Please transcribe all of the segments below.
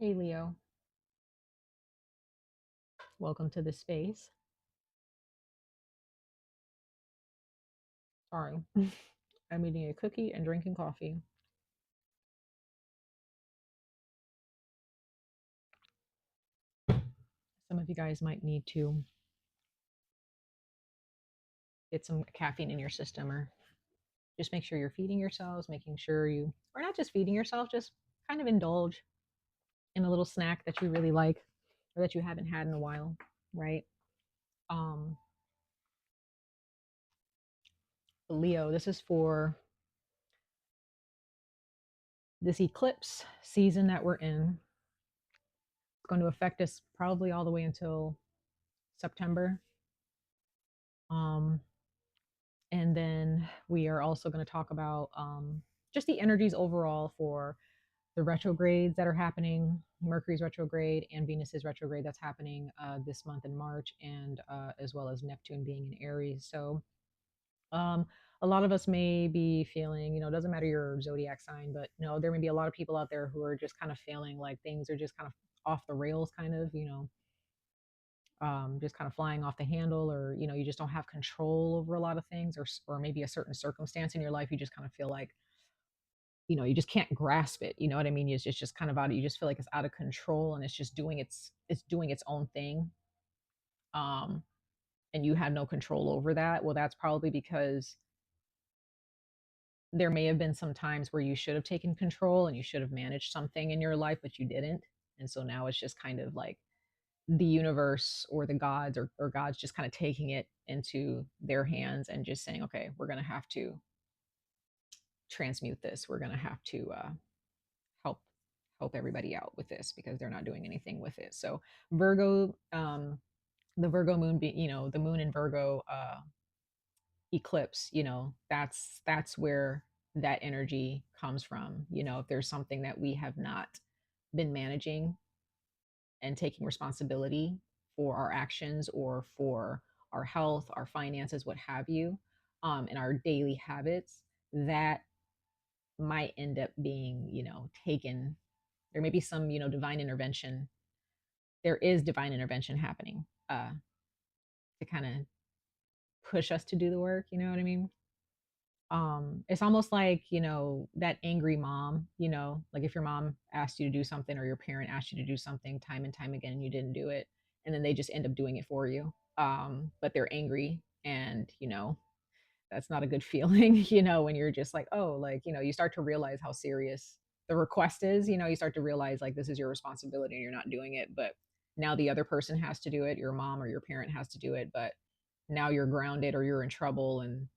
Hey Leo, welcome to the space. Sorry, I'm eating a cookie and drinking coffee. Some of you guys might need to get some caffeine in your system, or just make sure you're feeding yourselves, making sure you, or not just feeding yourself, just kind of indulge in a little snack that you really like or that you haven't had in a while, right? Um, Leo, this is for this eclipse season that we're in. It's going to affect us probably all the way until September. Um, And then we are also going to talk about just the energies overall for the retrogrades that are happening. Mercury's retrograde and Venus's retrograde that's happening this month in March, and as well as Neptune being in Aries. So um, a lot of us may be feeling, it doesn't matter your zodiac sign, but there may be a lot of people out there who are just kind of feeling like things are just kind of off the rails, kind of, just kind of flying off the handle, or you just don't have control over a lot of things, or maybe a certain circumstance in your life you just kind of feel like you just can't grasp it, you know what I mean? It's just kind of out, you just feel like it's out of control, and it's just doing its own thing. um and you have no control over that. Well, that's probably because there may have been some times where you should have taken control and you should have managed something in your life, but you didn't. And so now it's just kind of like the universe or the gods, or God's just kind of taking it into their hands and just saying, okay, we're going to have to transmute this. We're going to have to help everybody out with this because they're not doing anything with it. So Virgo, the Virgo moon, the moon in Virgo eclipse, that's where that energy comes from. If there's something that we have not been managing and taking responsibility for our actions, or for our health, our finances, what have you, and our daily habits, that might end up being, taken. There may be some, divine intervention. There is divine intervention happening to kind of push us to do the work. You know what I mean? It's almost like, that angry mom, like if your mom asked you to do something, or your parent asked you to do something time and time again and you didn't do it, and then they just end up doing it for you. But they're angry, and that's not a good feeling. When you're just like, oh, like, you start to realize how serious the request is. You start to realize like this is your responsibility and you're not doing it, but now the other person has to do it, your mom or your parent has to do it, but now you're grounded or you're in trouble, and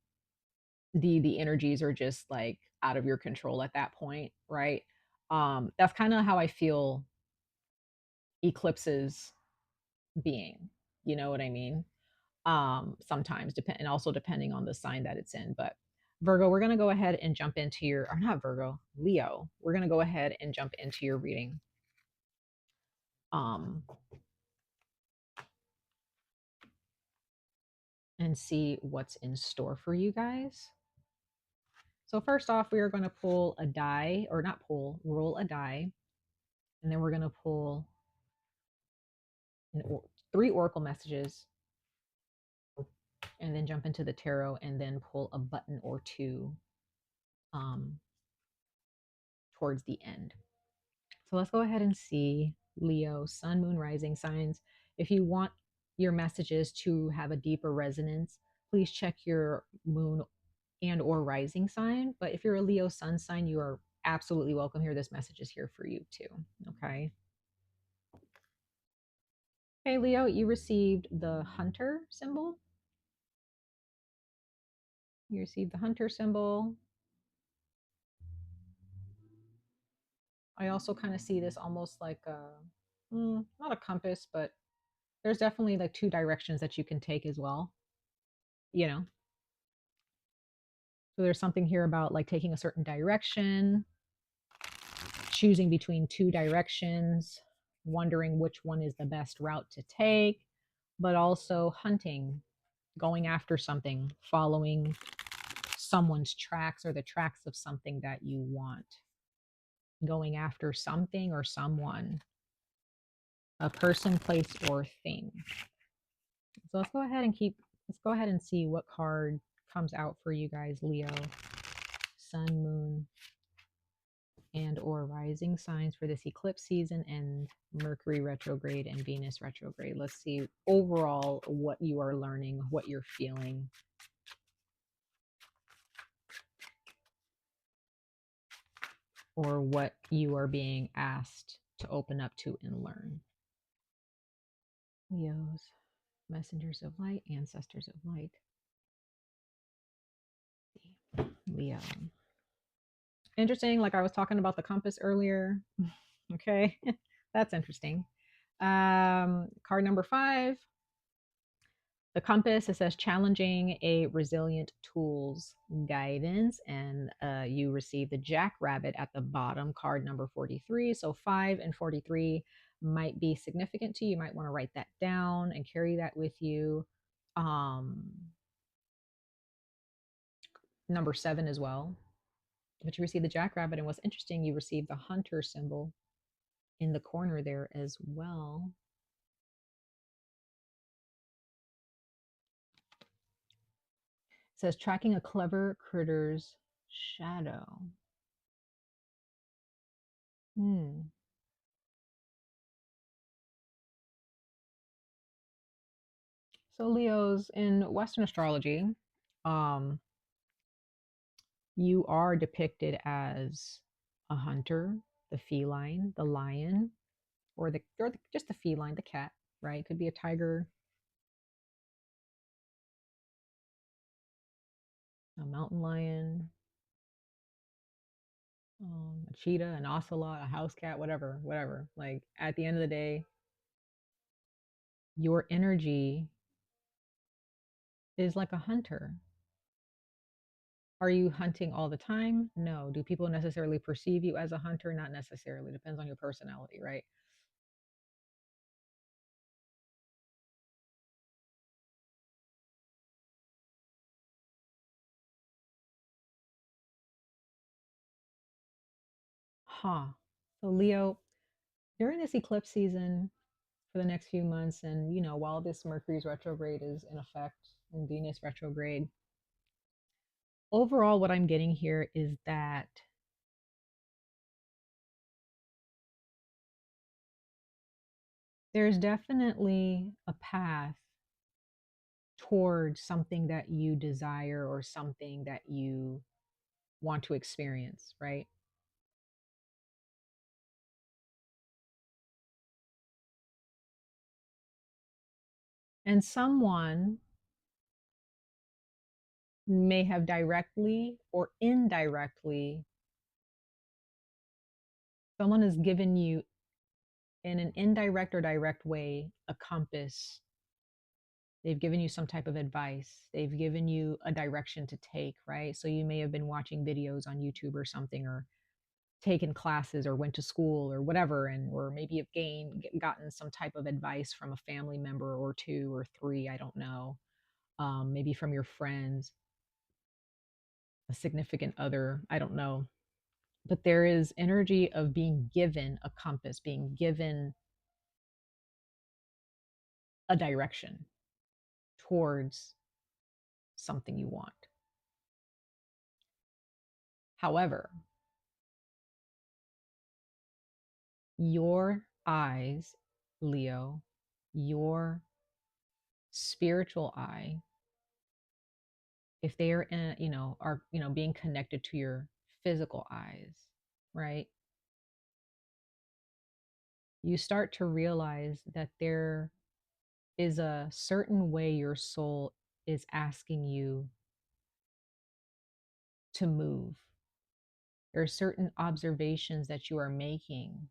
the energies are just like out of your control at that point, right? That's kind of how I feel eclipses being, you know what I mean? Sometimes depend, and also depending on the sign that it's in. But Virgo, we're going to go ahead and jump into your, or not Virgo, Leo, we're going to go ahead and jump into your reading, um and see what's in store for you guys. So first off, we are going to pull a die, or not pull, roll a die, and then we're going to pull three oracle messages, and then jump into the tarot, and then pull a button or two um, towards the end. So let's go ahead and see Leo, sun, moon, rising signs. If you want your messages to have a deeper resonance, please check your moon and or rising sign. But if you're a Leo sun sign, you are absolutely welcome here. This message is here for you too. Okay. Hey Leo, you received the hunter symbol. You received the hunter symbol. I also kind of see this almost like not a compass, but there's definitely like two directions that you can take as well, you know. So there's something here about like taking a certain direction, choosing between two directions, wondering which one is the best route to take, but also hunting, going after something, following someone's tracks or the tracks of something that you want, going after something or someone. a person, place, or thing. So let's go ahead and see what card comes out for you guys, Leo, Sun, Moon, and or rising signs for this eclipse season and Mercury retrograde and Venus retrograde. Let's see overall what you are learning, what you're feeling. Or what you are being asked to open up to and learn. Leos, messengers of light, ancestors of light. Leo. Interesting, like I was talking about the compass earlier. Okay, that's interesting. Card number 5, the compass. It says challenging a resilient tools guidance, and you receive the jackrabbit at the bottom, card number 43. So 5 and 43 might be significant to you. You might want to write that down and carry that with you. Number 7 as well. But you receive the jackrabbit, and what's interesting, you receive the hunter symbol in the corner there as well. It says tracking a clever critter's shadow. So Leos, in Western astrology, um, you are depicted as a hunter, the feline, the lion, or just the feline, the cat, right? It could be a tiger, a mountain lion, a cheetah, an ocelot, a house cat, whatever. Like at the end of the day, your energy is like a hunter. Are you hunting all the time? No. Do people necessarily perceive you as a hunter? Not necessarily. Depends on your personality, right? Huh. So Leo, during this eclipse season for the next few months, and while this Mercury's retrograde is in effect and Venus retrograde, overall what I'm getting here is that there's definitely a path towards something that you desire or something that you want to experience, right? And someone may have directly or indirectly, someone has given you in an indirect or direct way a compass. They've given you some type of advice. They've given you a direction to take, right? So you may have been watching videos on YouTube or something, or taken classes or went to school or whatever, and or maybe you've gotten some type of advice from a family member or two or three, I don't know, maybe from your friends, a significant other, I don't know. But there is energy of being given a compass, being given a direction towards something you want. However, your eyes, Leo, your spiritual eye, if they are in, being connected to your physical eyes, right? You start to realize that there is a certain way your soul is asking you to move. There are certain observations that you are making.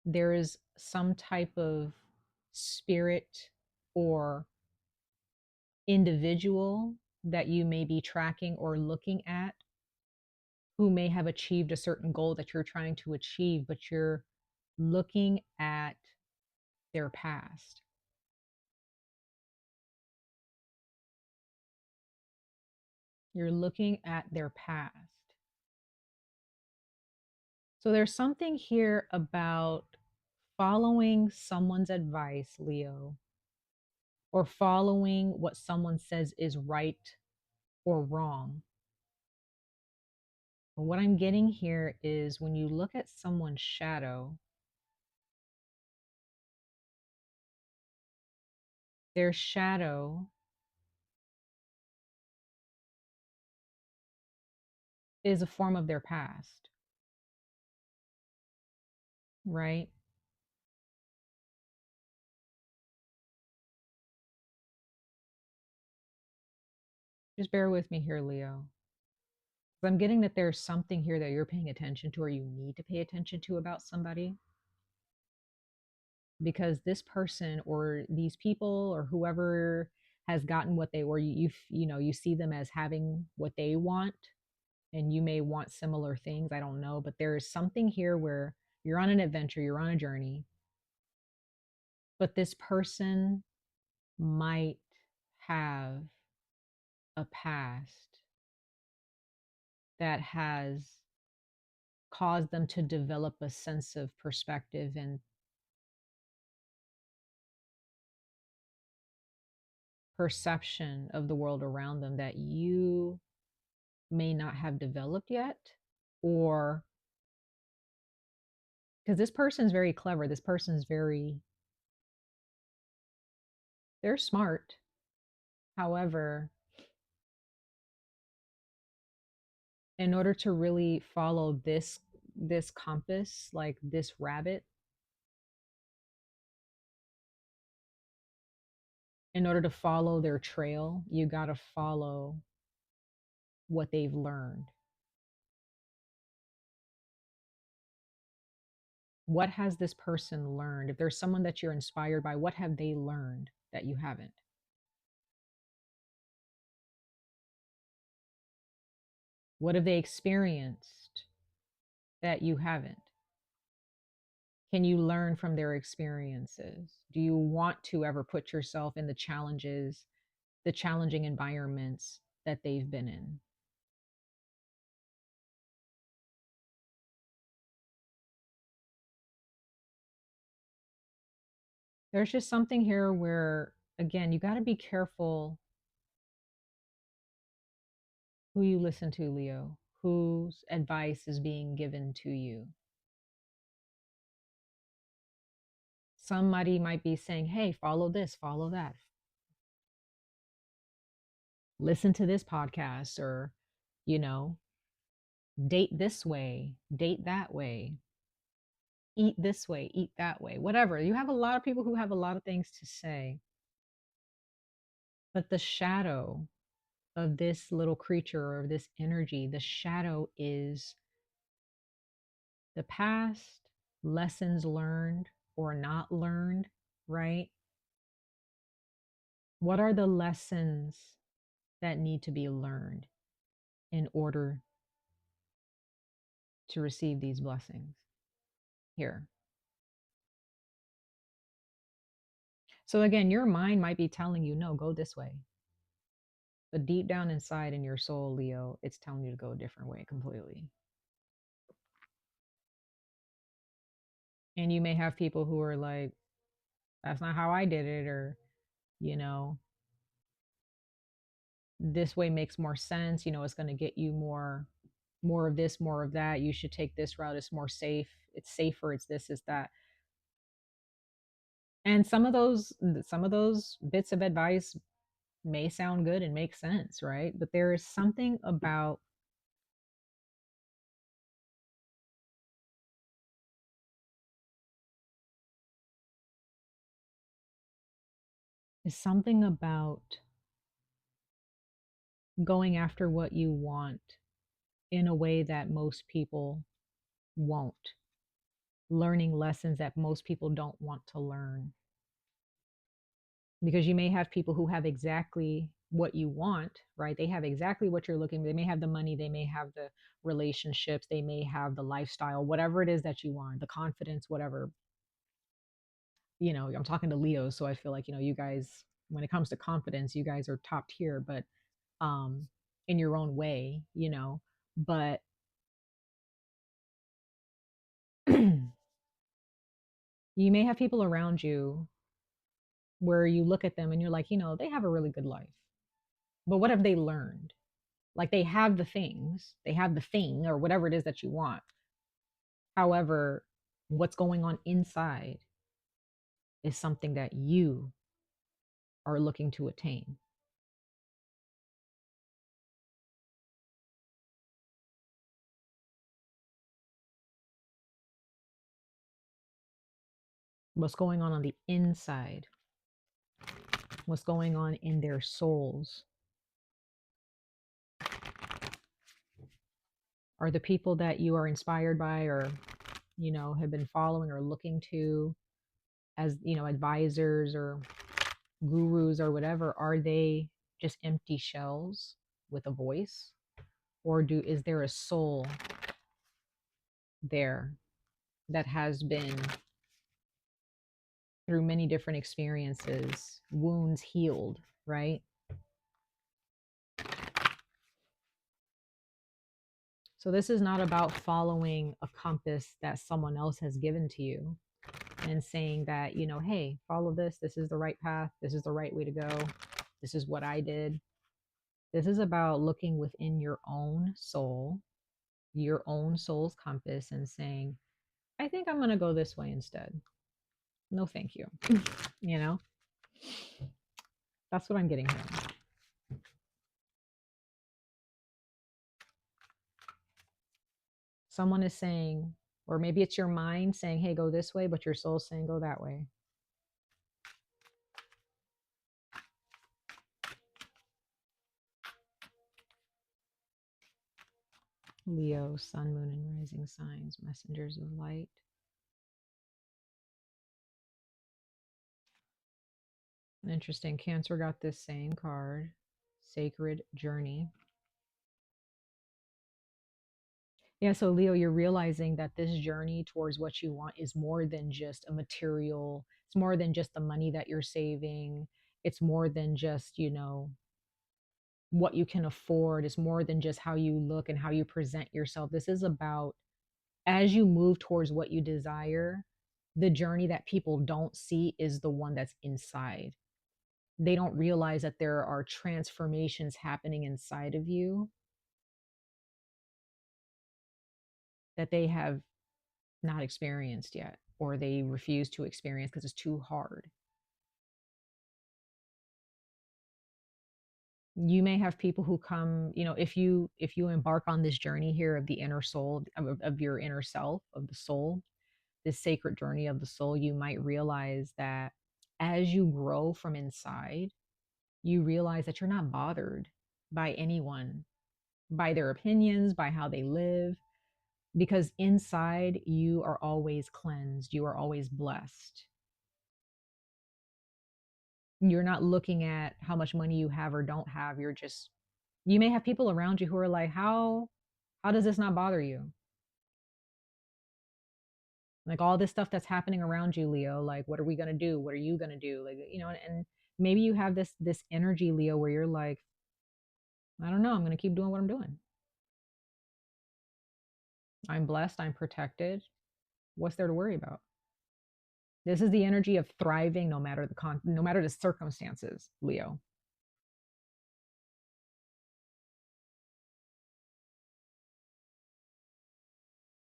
There is some type of spirit or individual that you may be tracking or looking at who may have achieved a certain goal that you're trying to achieve, but you're looking at their past. You're looking at their past. So there's something here about following someone's advice, Leo, or following what someone says is right or wrong. But what I'm getting here is when you look at someone's shadow, their shadow is a form of their past, right? Just bear with me here, Leo. I'm getting that there's something here that you're paying attention to or you need to pay attention to about somebody, because this person or these people or whoever has gotten what they were, you know, you see them as having what they want, and you may want similar things, I don't know, but there is something here where you're on an adventure, you're on a journey, but this person might have a past that has caused them to develop a sense of perspective and perception of the world around them that you may not have developed yet, or because this person's very clever, this person's very, they're smart. However, in order to really follow this compass, like this rabbit, in order to follow their trail, you got to follow what they've learned. What has this person learned? If there's someone that you're inspired by, what have they learned that you haven't? What have they experienced that you haven't? Can you learn from their experiences? Do you want to ever put yourself in the challenges, the challenging environments that they've been in? There's just something here where, again, you got to be careful who you listen to, Leo, whose advice is being given to you. Somebody might be saying, hey, follow this, follow that, listen to this podcast, or, you know, date this way, date that way, eat this way, eat that way, whatever. You have a lot of people who have a lot of things to say. But the shadow of this little creature or this energy, the shadow is the past, lessons learned or not learned, right? What are the lessons that need to be learned in order to receive these blessings here? So again, your mind might be telling you, no, go this way. But deep down inside in your soul, Leo, it's telling you to go a different way completely. And you may have people who are like, that's not how I did it, or, you know, this way makes more sense. You know, it's going to get you more of this, more of that. You should take this route. It's more safe. It's safer. It's this, it's that. And some of those bits of advice may sound good and make sense, right? But there is something about, is something about going after what you want in a way that most people won't, learning lessons that most people don't want to learn. Because you may have people who have exactly what you want, right? They have exactly what you're looking for. They may have the money, they may have the relationships, they may have the lifestyle, whatever it is that you want, the confidence, whatever. You know, I'm talking to Leos, so I feel like, you know, you guys, when it comes to confidence, you guys are top tier, but um in your own way, you know. But You may have people around you where you look at them and you're like, they have a really good life. But what have they learned? Like they have the things, they have the thing or whatever it is that you want. However, what's going on inside is something that you are looking to attain. What's going on the inside, what's going on in their souls. Are the people that you are inspired by or, have been following or looking to as, advisors or gurus or whatever, are they just empty shells with a voice? Or is there a soul there that has been through many different experiences, wounds healed, right? So this is not about following a compass that someone else has given to you and saying that, hey, follow this. This is the right path. This is the right way to go. This is what I did. This is about looking within your own soul, your own soul's compass, and saying, I think I'm going to go this way instead. No, thank you. you know, that's what I'm getting here. Someone is saying, or maybe it's your mind saying, hey, go this way, but your soul's saying, go that way. Leo, sun, moon, and rising signs, messengers of light. Interesting. Cancer got this same card, sacred journey. Yeah, so Leo, you're realizing that this journey towards what you want is more than just a material, it's more than just the money that you're saving. It's more than just, what you can afford. It's more than just how you look and how you present yourself. This is about as you move towards what you desire, the journey that people don't see is the one that's inside. They don't realize that there are transformations happening inside of you that they have not experienced yet, or they refuse to experience because it's too hard. You may have people who come, if you embark on this journey here of the inner soul, of your inner self, of the soul, this sacred journey of the soul, you might realize that as you grow from inside, you realize that you're not bothered by anyone, by their opinions, by how they live, because inside you are always cleansed, you are always blessed. You're not looking at how much money you have or don't have. You may have people around you who are like, how does this not bother you? Like all this stuff that's happening around you, Leo, like what are we going to do? What are you going to do? Like, and maybe you have this energy, Leo, where you're like, I don't know, I'm going to keep doing what I'm doing. I'm blessed, I'm protected. What's there to worry about? This is the energy of thriving no matter no matter the circumstances, Leo.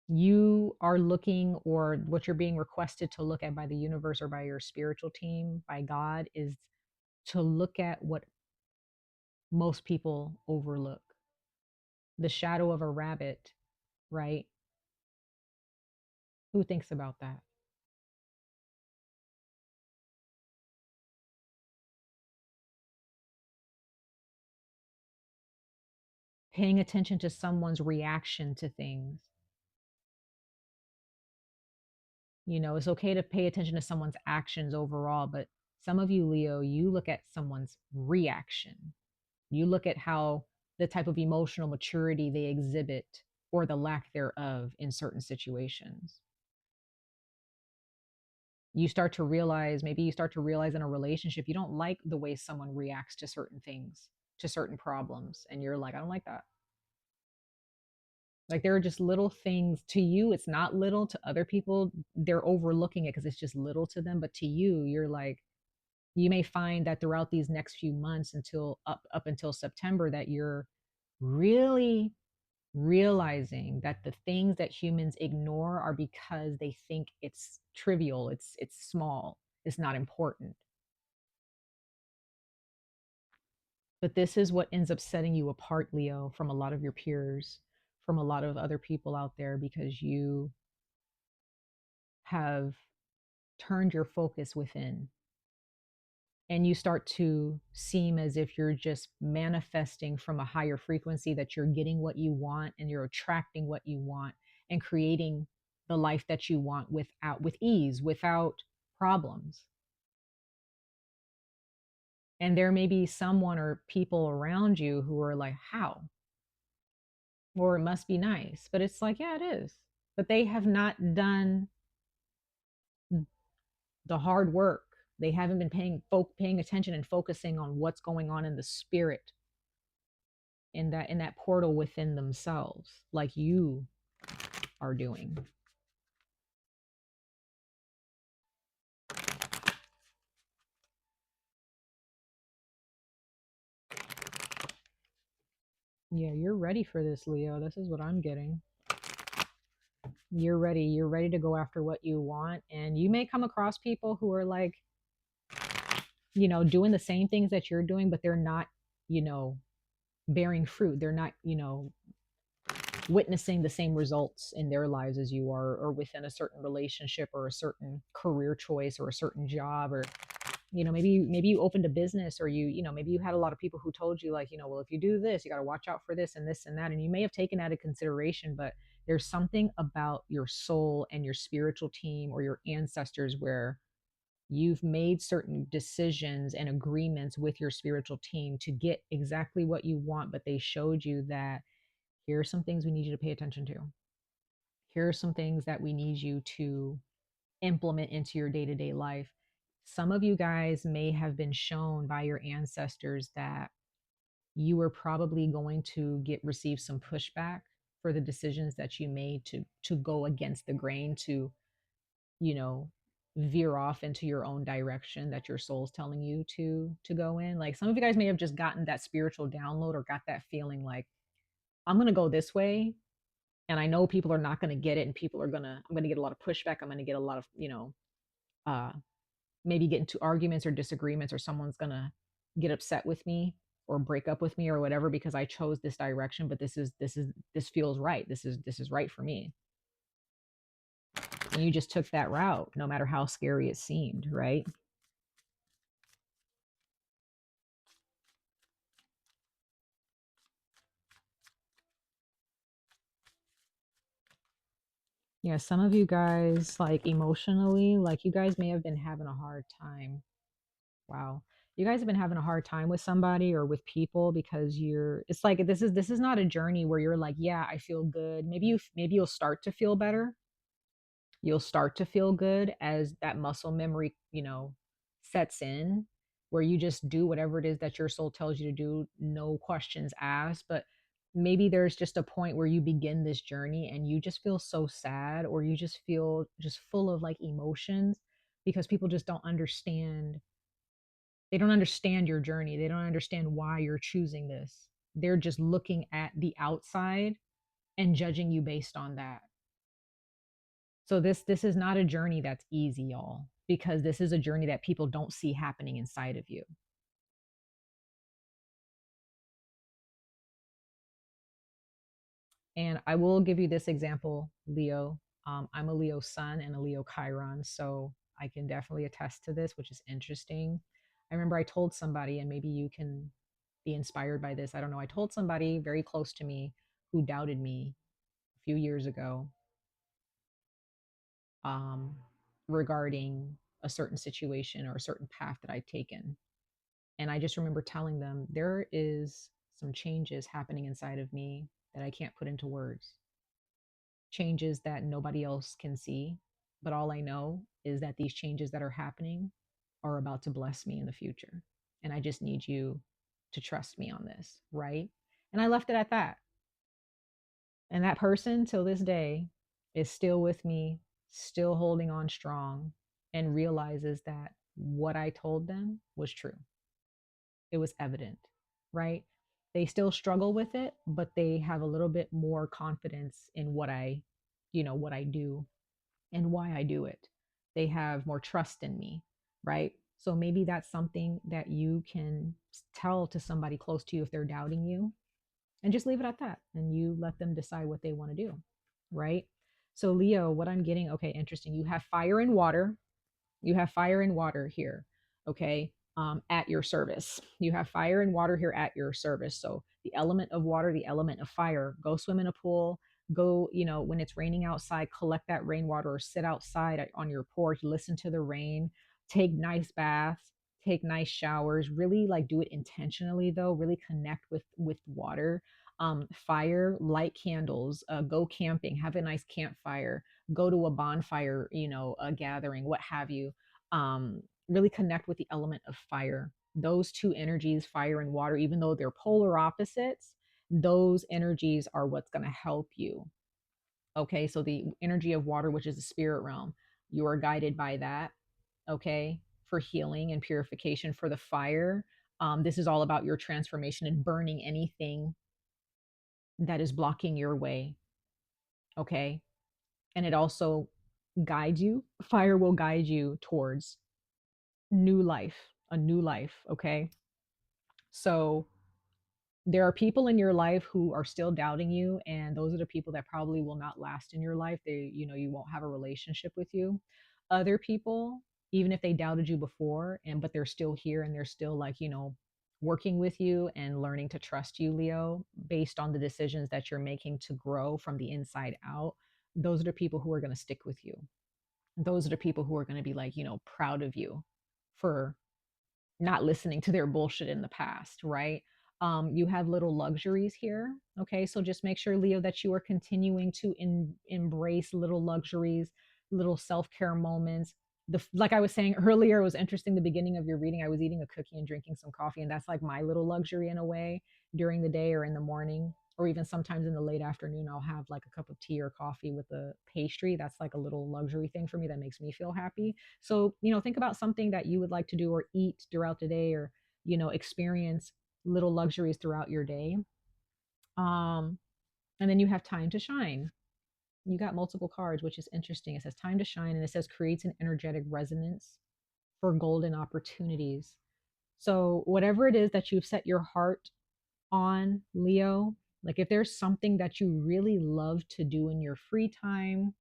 You are looking, or what you're being requested to look at by the universe or by your spiritual team, by God, is to look at what most people overlook. The shadow of a rabbit, right? Who thinks about that? Paying attention to someone's reaction to things. It's okay to pay attention to someone's actions overall, but some of you, Leo, you look at someone's reaction. You look at how the type of emotional maturity they exhibit or the lack thereof in certain situations. Maybe you start to realize in a relationship, you don't like the way someone reacts to certain things, to certain problems. And you're like, I don't like that. Like there are just little things to you, it's not little. To other people, they're overlooking it because it's just little to them. But to you, you're like, you may find that throughout these next few months until up until September that you're really realizing that the things that humans ignore are because they think it's trivial, it's small, it's not important. But this is what ends up setting you apart, Leo, from a lot of your peers, from a lot of other people out there, because you have turned your focus within, and you start to seem as if you're just manifesting from a higher frequency, that you're getting what you want and you're attracting what you want and creating the life that you want with ease, without problems. And there may be someone or people around you who are like, how? Or it must be nice. But it's like, yeah, it is. But they have not done the hard work. They haven't been paying attention and focusing on what's going on in the spirit, in that portal within themselves, like you are doing. Yeah, you're ready for this, Leo. This is what I'm getting. You're ready. You're ready to go after what you want. And you may come across people who are like, doing the same things that you're doing, but they're not, you know, bearing fruit. They're not, witnessing the same results in their lives as you are, or within a certain relationship or a certain career choice or a certain job, or maybe you opened a business, or maybe you had a lot of people who told you, like, well, if you do this, you got to watch out for this and this and that, and you may have taken that into consideration. But there's something about your soul and your spiritual team or your ancestors where you've made certain decisions and agreements with your spiritual team to get exactly what you want, but they showed you that here are some things we need you to pay attention to. Here are some things that we need you to implement into your day-to-day life. Some of you guys may have been shown by your ancestors that you were probably going to receive some pushback for the decisions that you made to go against the grain, to you know veer off into your own direction that your soul's telling you to go in. Like some of you guys may have just gotten that spiritual download or got that feeling like, I'm going to go this way, and I know people are not going to get it, and I'm going to get a lot of pushback. I'm going to get a lot of, uh maybe get into arguments or disagreements, or someone's going to get upset with me or break up with me or whatever, because I chose this direction. But this feels right. This is right for me. And you just took that route no matter how scary it seemed, right? Yeah, some of you guys, like emotionally, like you guys may have been having a hard time. Wow. You guys have been having a hard time with somebody or with people, because it's like this is not a journey where you're like, yeah, I feel good. Maybe you'll start to feel better. You'll start to feel good as that muscle memory, sets in, where you just do whatever it is that your soul tells you to do, no questions asked. But maybe there's just a point where you begin this journey and you just feel so sad, or you just feel just full of like emotions, because people just don't understand. They don't understand your journey. They don't understand why you're choosing this. They're just looking at the outside and judging you based on that. So this is not a journey that's easy, y'all, because this is a journey that people don't see happening inside of you. And I will give you this example, Leo. I'm a Leo sun and a Leo Chiron, so I can definitely attest to this, which is interesting. I remember I told somebody, and maybe you can be inspired by this. I don't know. I told somebody very close to me who doubted me a few years ago, um, regarding a certain situation or a certain path that I'd taken. And I just remember telling them, there is some changes happening inside of me that I can't put into words, changes that nobody else can see. But all I know is that these changes that are happening are about to bless me in the future. And I just need you to trust me on this, right? And I left it at that. And that person till this day is still with me, still holding on strong, and realizes that what I told them was true. It was evident, right? They still struggle with it, but they have a little bit more confidence in what what I do and why I do it. They have more trust in me, right? So maybe that's something that you can tell to somebody close to you if they're doubting you, and just leave it at that. And you let them decide what they want to do, right? So, Leo, what I'm getting, okay, interesting. You have fire and water. You have fire and water here, okay, at your service. You have fire and water here at your service. So the element of water, the element of fire. Go swim in a pool. Go, when it's raining outside, collect that rainwater or sit outside on your porch, listen to the rain, take nice baths, take nice showers. Really like do it intentionally though. Really connect with water. Fire, light candles, go camping, have a nice campfire, go to a bonfire, a gathering, what have you. Really connect with the element of fire. Those two energies, fire and water, even though they're polar opposites, those energies are what's going to help you. Okay, so the energy of water, which is the spirit realm, you are guided by that. Okay, for healing and purification. For the fire, this is all about your transformation and burning anything that is blocking your way. Okay, and it also guides you. Fire will guide you towards new life, a new life. Okay. So there are people in your life who are still doubting you, and those are the people that probably will not last in your life. You won't have a relationship with you. Other people, even if they doubted you before, but they're still here and they're still like, working with you and learning to trust you, Leo, based on the decisions that you're making to grow from the inside out. Those are the people who are going to stick with you. Those are the people who are going to be like, proud of you for not listening to their bullshit in the past, right? You have little luxuries here. Okay. So just make sure, Leo, that you are continuing to embrace little luxuries, little self care moments. Like I was saying earlier, it was interesting. The beginning of your reading, I was eating a cookie and drinking some coffee, and that's like my little luxury in a way during the day or in the morning, or even sometimes in the late afternoon. I'll have like a cup of tea or coffee with a pastry. That's like a little luxury thing for me that makes me feel happy. So, think about something that you would like to do or eat throughout the day, or, experience little luxuries throughout your day. Um, and then you have time to shine. You got multiple cards, which is interesting. It says time to shine, and it says creates an energetic resonance for golden opportunities. So, whatever it is that you've set your heart on, Leo, like if there's something that you really love to do in your free time,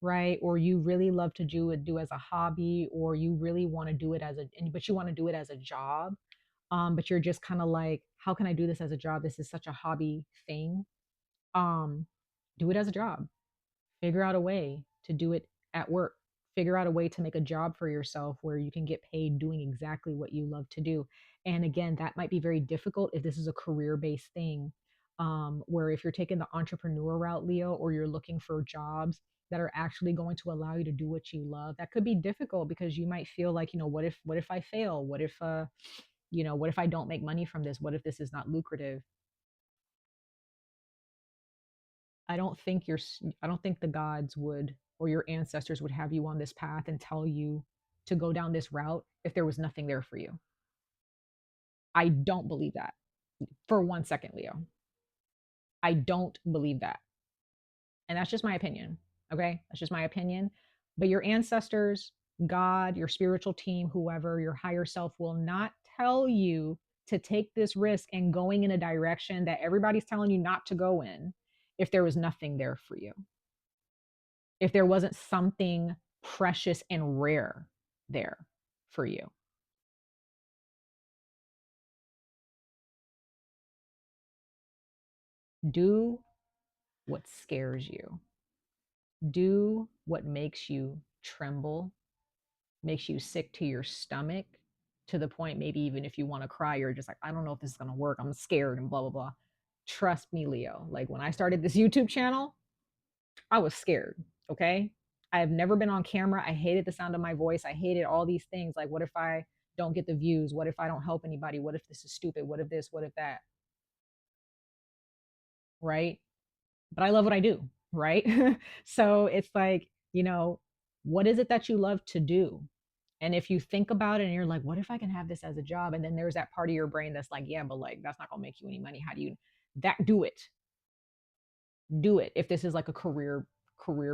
right? Or you really love to do as a hobby, or you really want to do it but you want to do it as a job. But you're just kind of like, how can I do this as a job? This is such a hobby thing. Um, do it as a job. Figure out a way to do it at work. Figure out a way to make a job for yourself where you can get paid doing exactly what you love to do. And again, that might be very difficult if this is a career based thing, where if you're taking the entrepreneur route, Leo, or you're looking for jobs that are actually going to allow you to do what you love, that could be difficult because you might feel like, what if I fail? What if I don't make money from this? What if this is not lucrative? I don't think the gods would, or your ancestors would have you on this path and tell you to go down this route if there was nothing there for you. I don't believe that for 1 second, Leo. I don't believe that. And that's just my opinion. Okay. That's just my opinion. But your ancestors, God, your spiritual team, whoever, your higher self will not tell you to take this risk and going in a direction that everybody's telling you not to go in if there was nothing there for you, if there wasn't something precious and rare there for you. Do what scares you. Do what makes you tremble, makes you sick to your stomach, to the point maybe even if you want to cry, you're just like, I don't know if this is going to work. I'm scared and blah, blah, blah. Trust me, Leo. Like when I started this YouTube channel, I was scared. Okay. I have never been on camera. I hated the sound of my voice. I hated all these things. Like, what if I don't get the views? What if I don't help anybody? What if this is stupid? What if this? What if that? Right. but I love what I do, right? So it's like, what is it that you love to do? And if you think about it and you're like, what if I can have this as a job? And then there's that part of your brain that's like, yeah, but like that's not gonna make you any money. How do you that do it? Do it if this is like a career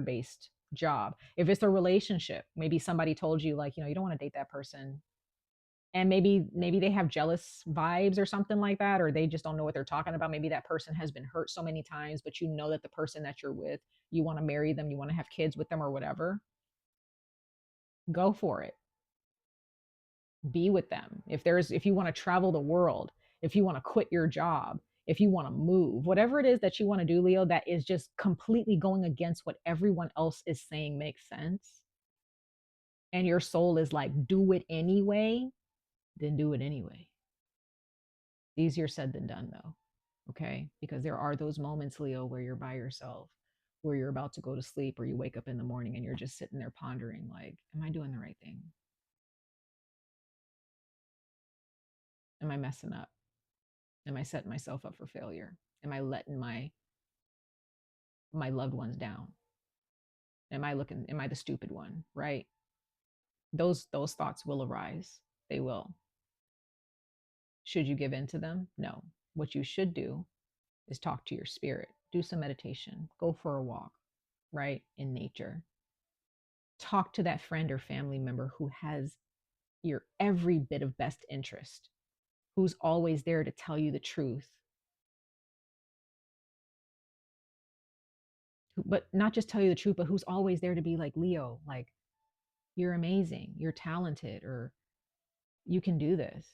based job. If it's a relationship, maybe somebody told you like, you don't want to date that person, and maybe they have jealous vibes or something like that, or they just don't know what they're talking about. Maybe that person has been hurt so many times, but you know that the person that you're with, you want to marry them, you want to have kids with them or whatever. Go for it. Be with them. If you want to travel the world, if you want to quit your job, if you want to move, whatever it is that you want to do, Leo, that is just completely going against what everyone else is saying makes sense, and your soul is like, do it anyway, then do it anyway. Easier said than done, though. Okay, because there are those moments, Leo, where you're by yourself, where you're about to go to sleep, or you wake up in the morning and you're just sitting there pondering like, am I doing the right thing? Am I messing up? Am I setting myself up for failure? Am I letting my loved ones down? Am I the stupid one, right? Those thoughts will arise. They will. Should you give in to them? No. What you should do is talk to your spirit, do some meditation, go for a walk, right? In nature. Talk to that friend or family member who has your every bit of best interest, who's always there to tell you the truth, but not just tell you the truth, but who's always there to be like, Leo, like, you're amazing, you're talented, or you can do this.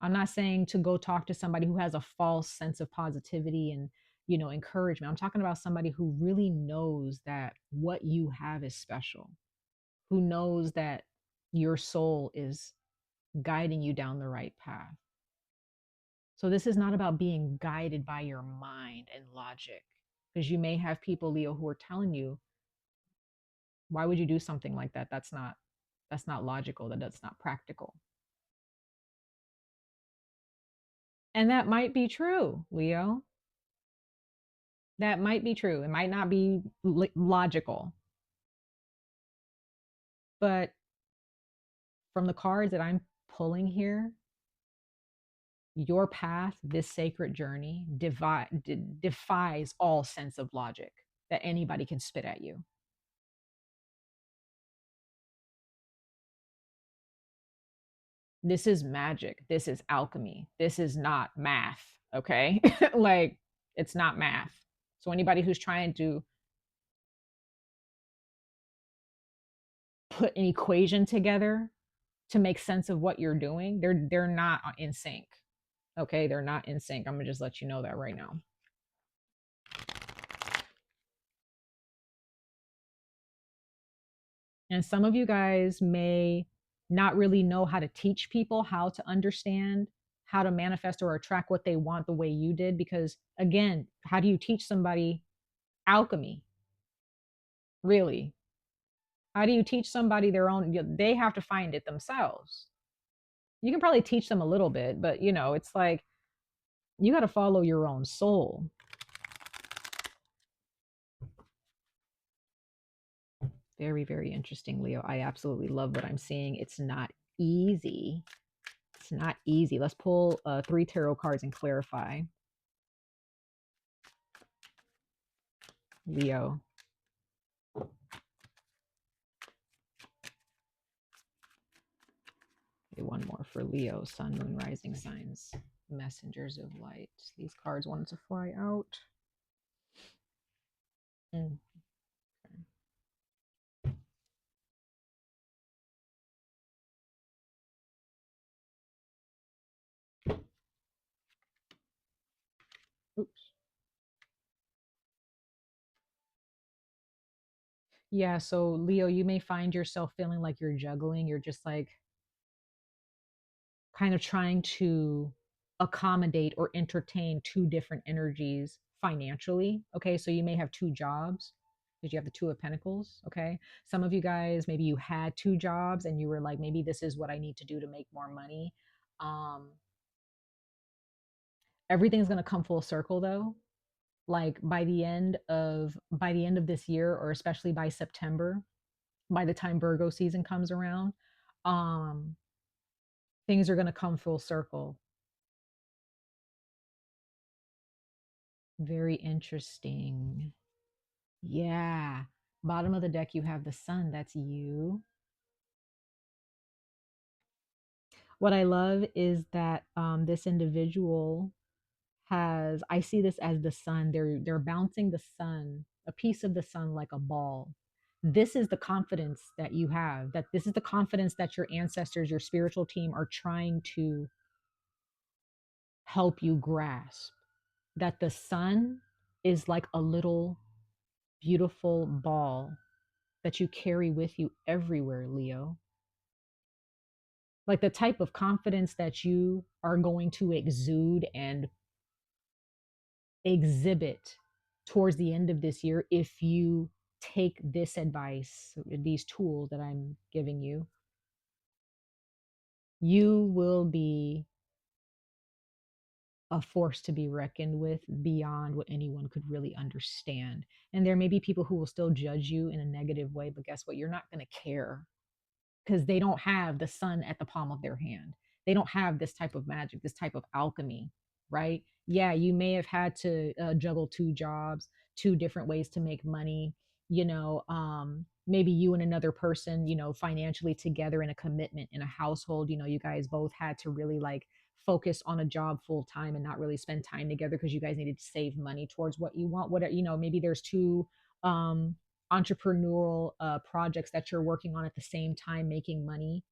I'm not saying to go talk to somebody who has a false sense of positivity and, encouragement. I'm talking about somebody who really knows that what you have is special, who knows that your soul is guiding you down the right path. So this is not about being guided by your mind and logic, because you may have people, Leo, who are telling you, why would you do something like that? That's not logical, that's not practical. And that might be true, Leo. That might be true. It might not be logical, but from the cards that I'm pulling here, your path, this sacred journey, defies all sense of logic that anybody can spit at you. This is magic. This is alchemy. This is not math. Okay. Like, it's not math. So anybody who's trying to put an equation together to make sense of what you're doing, they're not in sync. Okay, they're not in sync. I'm gonna just let you know that right now. And some of you guys may not really know how to teach people how to understand, how to manifest or attract what they want the way you did. Because again, how do you teach somebody alchemy? Really? How do you teach somebody their own? They have to find it themselves. You can probably teach them a little bit, but it's like you got to follow your own soul. Very, very interesting, Leo. I absolutely love what I'm seeing. It's not easy. It's not easy. Let's pull 3 tarot cards and clarify. Leo. Okay, one more for Leo, sun, moon, rising signs, messengers of light. These cards wanted to fly out. Mm. Oops. Yeah, so Leo, you may find yourself feeling like you're juggling. You're just like kind of trying to accommodate or entertain 2 different energies financially. Okay, so you may have 2 jobs because you have the 2 of Pentacles. Okay, some of you guys, maybe you had 2 jobs and you were like, maybe this is what I need to do to make more money. Um, Everything's going to come full circle though. Like by the end of this year, or especially by September, by the time Virgo season comes around, um things are going to come full circle. Very interesting. Yeah. Bottom of the deck, you have the sun. That's you. What I love is that this individual has, I see this as the sun. They're bouncing the sun, a piece of the sun like a ball. This is the confidence that you have. That this is the confidence that your ancestors, your spiritual team are trying to help you grasp. That the sun is like a little beautiful ball that you carry with you everywhere, Leo. Like the type of confidence that you are going to exude and exhibit towards the end of this year, if you take this advice, these tools that I'm giving you, you will be a force to be reckoned with beyond what anyone could really understand. And there may be people who will still judge you in a negative way, but guess what? You're not going to care, because they don't have the sun at the palm of their hand. They don't have this type of magic, this type of alchemy, right? Yeah, you may have had to juggle two jobs, two different ways to make money. Maybe you and another person, financially together in a commitment in a household. You guys both had to really like focus on a job full time and not really spend time together because you guys needed to save money towards what you want. Maybe there's two um entrepreneurial projects that you're working on at the same time making money.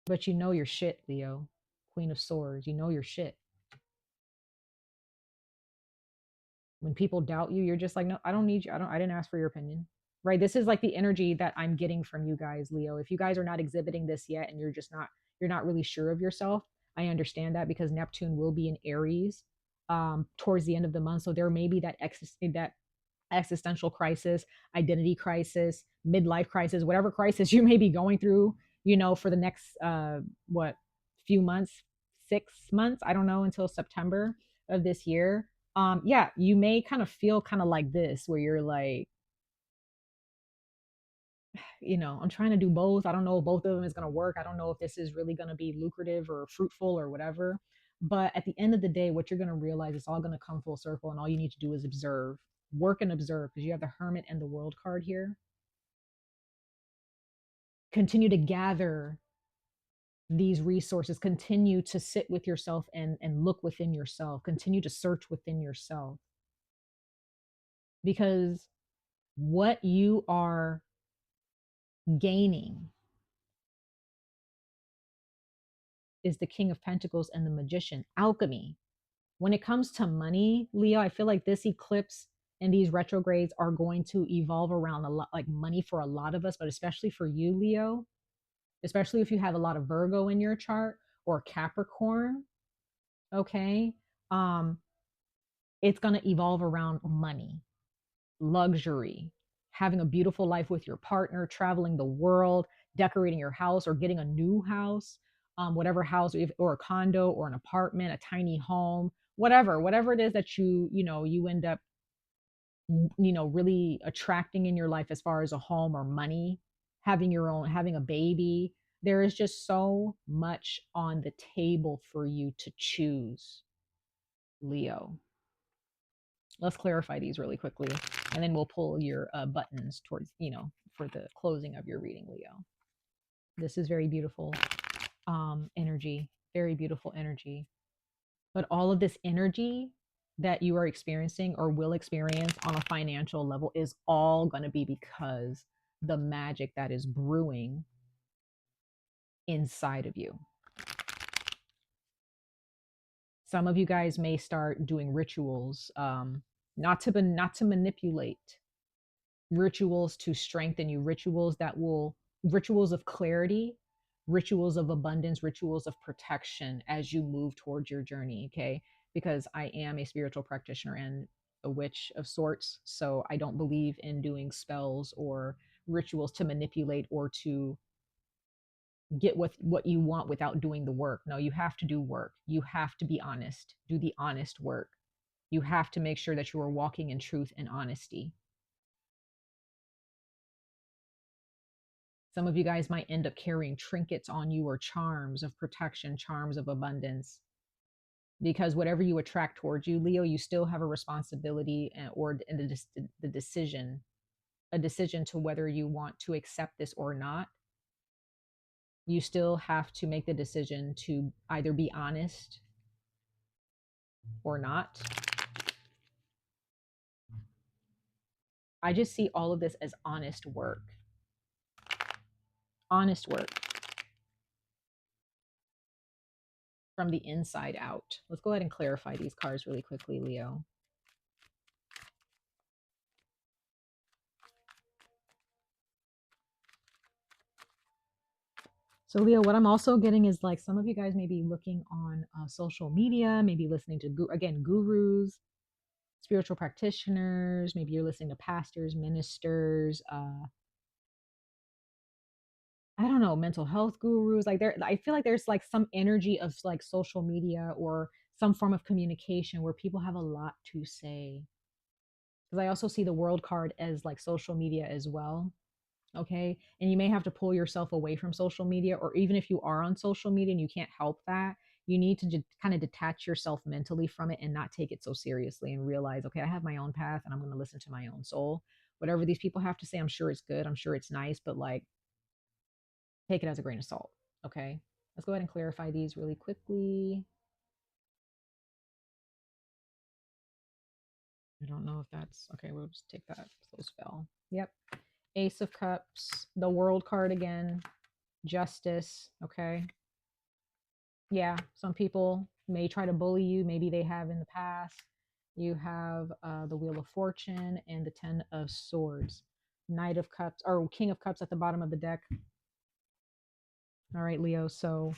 But you know your shit, Leo. Queen of Swords, you know your shit. When people doubt you, you're just like, no, I don't need you. I didn't ask for your opinion. Right? This is like the energy that I'm getting from you guys, Leo. If you guys are not exhibiting this yet and you're not really sure of yourself, I understand that, because Neptune will be in Aries towards the end of the month. So there may be that existential crisis, identity crisis, midlife crisis, whatever crisis you may be going through, for the next what few months, 6 months, I don't know, until September of this year. Yeah, you may kind of feel kind of like this, where you're like, I'm trying to do both. I don't know if both of them is going to work. I don't know if this is really going to be lucrative or fruitful or whatever. But at the end of the day, what you're going to realize, it's all going to come full circle, and all you need to do is observe, work and observe, because you have the Hermit and the World card here. Continue to gather these resources, continue to sit with yourself and look within yourself, continue to search within yourself, because what you are gaining is the King of Pentacles and the Magician, alchemy. When it comes to money, Leo, I feel like this eclipse and these retrogrades are going to evolve around a lot, like money for a lot of us, but especially for you, Leo, especially if you have a lot of Virgo in your chart or Capricorn. Okay. um it's going to evolve around money, luxury, having a beautiful life with your partner, traveling the world, decorating your house or getting a new house, whatever house, or a condo or an apartment, a tiny home, whatever it is that you end up really attracting in your life, as far as a home or money, having a baby. There is just so much on the table for you to choose, Leo. Let's clarify these really quickly, and then we'll pull your buttons towards, for the closing of your reading, Leo. This is very beautiful energy, very beautiful energy. But all of this energy that you are experiencing or will experience on a financial level is all going to be because the magic that is brewing inside of you. Some of you guys may start doing rituals, not to manipulate, rituals to strengthen you, rituals of clarity, rituals of abundance, rituals of protection as you move towards your journey. Okay. Because I am a spiritual practitioner and a witch of sorts. So I don't believe in doing spells or rituals to manipulate or to get what you want without doing the work. No, you have to do work. You have to be honest. Do the honest work. You have to make sure that you are walking in truth and honesty. Some of you guys might end up carrying trinkets on you or charms of protection, charms of abundance, because whatever you attract towards you, Leo, you still have a responsibility or in the decision, a decision to whether you want to accept this or not. You still have to make the decision to either be honest or not. I just see all of this as honest work. Honest work from the inside out. Let's go ahead and clarify these cards really quickly, Leo. So Leo, what I'm also getting is like some of you guys may be looking on social media, maybe listening to, again, gurus, spiritual practitioners. Maybe you're listening to pastors, ministers, I don't know, mental health gurus. Like there, I feel like there's like some energy of like social media or some form of communication where people have a lot to say. Because I also see the world card as like social media as well. Okay. And you may have to pull yourself away from social media, or even if you are on social media and you can't help that, you need to just kind of detach yourself mentally from it and not take it so seriously and realize, okay, I have my own path and I'm going to listen to my own soul. Whatever these people have to say, I'm sure it's good. I'm sure it's nice, but like take it as a grain of salt. Okay. Let's go ahead and clarify these really quickly. I don't know if that's okay. We'll just take that. Those fell. Yep. Ace of Cups, the World card again, Justice. Okay. Yeah, some people may try to bully you. Maybe they have in the past. You have the Wheel of Fortune and the Ten of Swords. Knight of Cups or King of Cups at the bottom of the deck. All right, Leo. So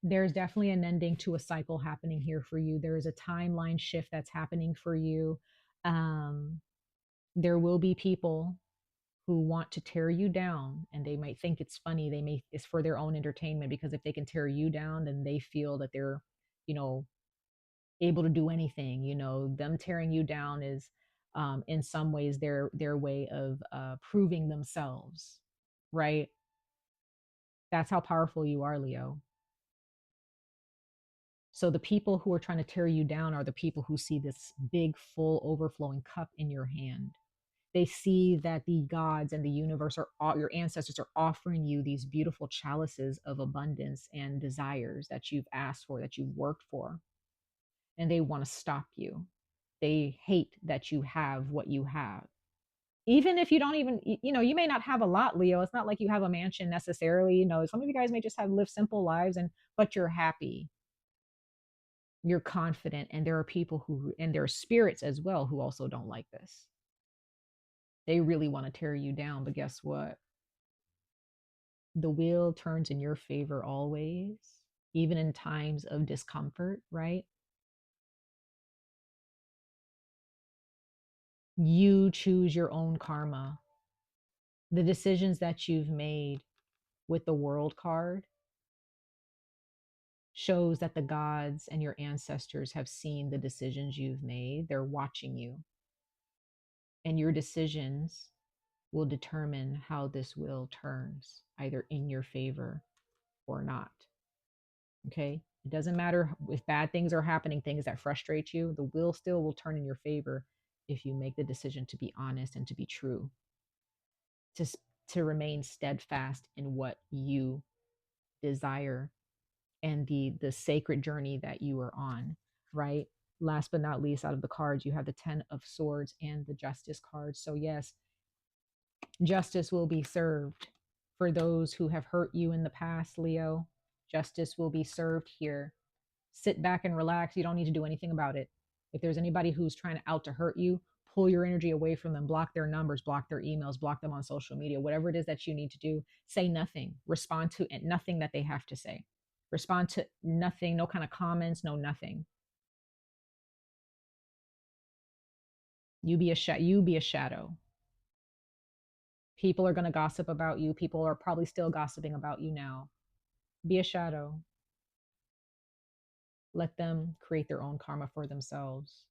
there's definitely an ending to a cycle happening here for you. There is a timeline shift that's happening for you. Um, there will be people who want to tear you down, and they might think it's funny. They may, it's for their own entertainment, because if they can tear you down, then they feel that they're, you know, able to do anything. You know, them tearing you down is in some ways their way of proving themselves, right? That's how powerful you are, Leo. So the people who are trying to tear you down are the people who see this big, full, overflowing cup in your hand. They see that the gods and the universe are all, your ancestors are offering you these beautiful chalices of abundance and desires that you've asked for, that you've worked for, and they want to stop you. They hate that you have what you have. Even if you don't even, you know, you may not have a lot, Leo. It's not like you have a mansion necessarily. You know, some of you guys may just have lived simple lives, and but you're happy, you're confident, and there are people who, and there are spirits as well who also don't like this. They really want to tear you down, but guess what? The wheel turns in your favor always, even in times of discomfort, right? You choose your own karma. The decisions that you've made with the world card shows that the gods and your ancestors have seen the decisions you've made. They're watching you, and your decisions will determine how this wheel turns, either in your favor or not. Okay. It doesn't matter if bad things are happening, things that frustrate you, the wheel still will turn in your favor if you make the decision to be honest and to be true, to, to remain steadfast in what you desire and the sacred journey that you are on, right? Last but not least, out of the cards, you have the Ten of Swords and the Justice card. So yes, justice will be served for those who have hurt you in the past, Leo. Justice will be served here. Sit back and relax. You don't need to do anything about it. If there's anybody who's trying to out to hurt you, pull your energy away from them, block their numbers, block their emails, block them on social media, whatever it is that you need to do. Say nothing, respond to nothing that they have to say, respond to nothing, no kind of comments, no nothing. You be a shadow. People are going to gossip about you. People are probably still gossiping about you now. Be a shadow. Let them create their own karma for themselves,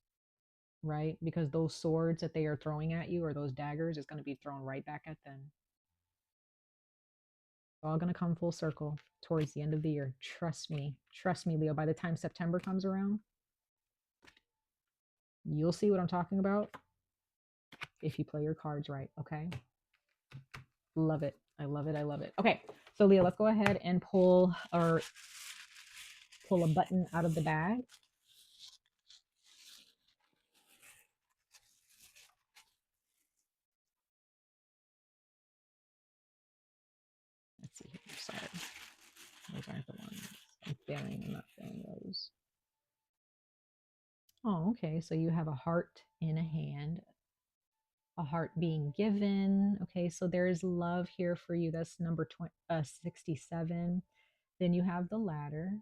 right? Because those swords that they are throwing at you, or those daggers, is going to be thrown right back at them. It's all going to come full circle towards the end of the year. Trust me. Trust me, Leo. By the time September comes around, you'll see what I'm talking about if you play your cards right, okay? Love it. I love it. I love it. Okay, so Leo, let's go ahead and pull a button out of the bag. Let's see here. Sorry. Those aren't the ones. I'm not feeling those. Oh, okay. So you have a heart in a hand, a heart being given. Okay, so there's love here for you. That's number 67. Then you have the ladder.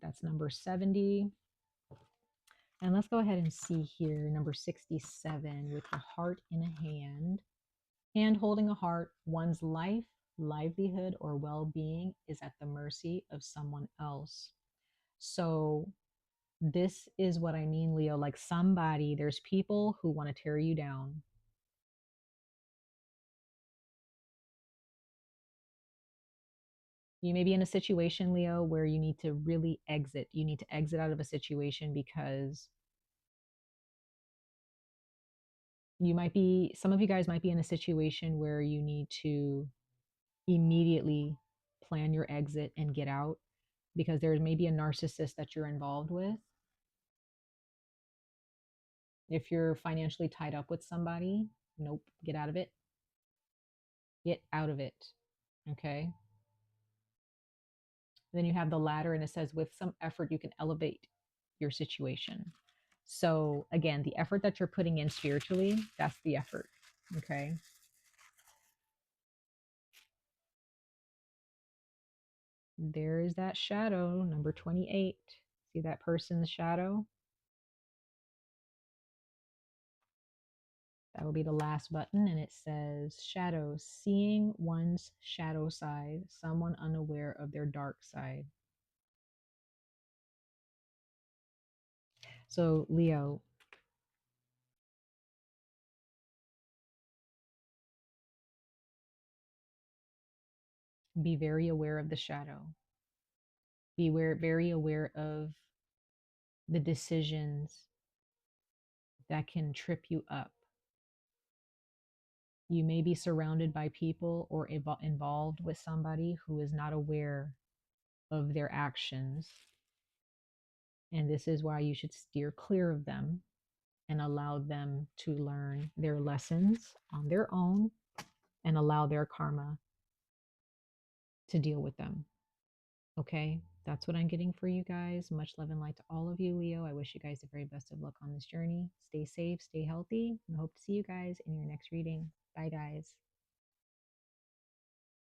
That's number 70. And let's go ahead and see here, number 67, with the heart in a hand holding a heart. One's life, livelihood, or well-being is at the mercy of someone else. So this is what I mean, Leo. Like, there's people who want to tear you down. You may be in a situation, Leo, where you need to really exit. You need to exit out of a situation because some of you guys might be in a situation where you need to immediately plan your exit and get out, because there may be a narcissist that you're involved with. If you're financially tied up with somebody, nope, get out of it. Get out of it. Okay. Then you have the ladder, and it says, with some effort, you can elevate your situation. So again, the effort that you're putting in spiritually, that's the effort. Okay. There is that shadow, number 28. See that person's shadow? That will be the last button, and it says shadow, seeing one's shadow side, someone unaware of their dark side. So Leo, be very aware of the shadow. Very aware of the decisions that can trip you up. You may be surrounded by people or involved with somebody who is not aware of their actions. And this is why you should steer clear of them and allow them to learn their lessons on their own and allow their karma to deal with them. Okay, that's what I'm getting for you guys. Much love and light to all of you, Leo. I wish you guys the very best of luck on this journey. Stay safe, stay healthy, and hope to see you guys in your next reading. Bye, guys.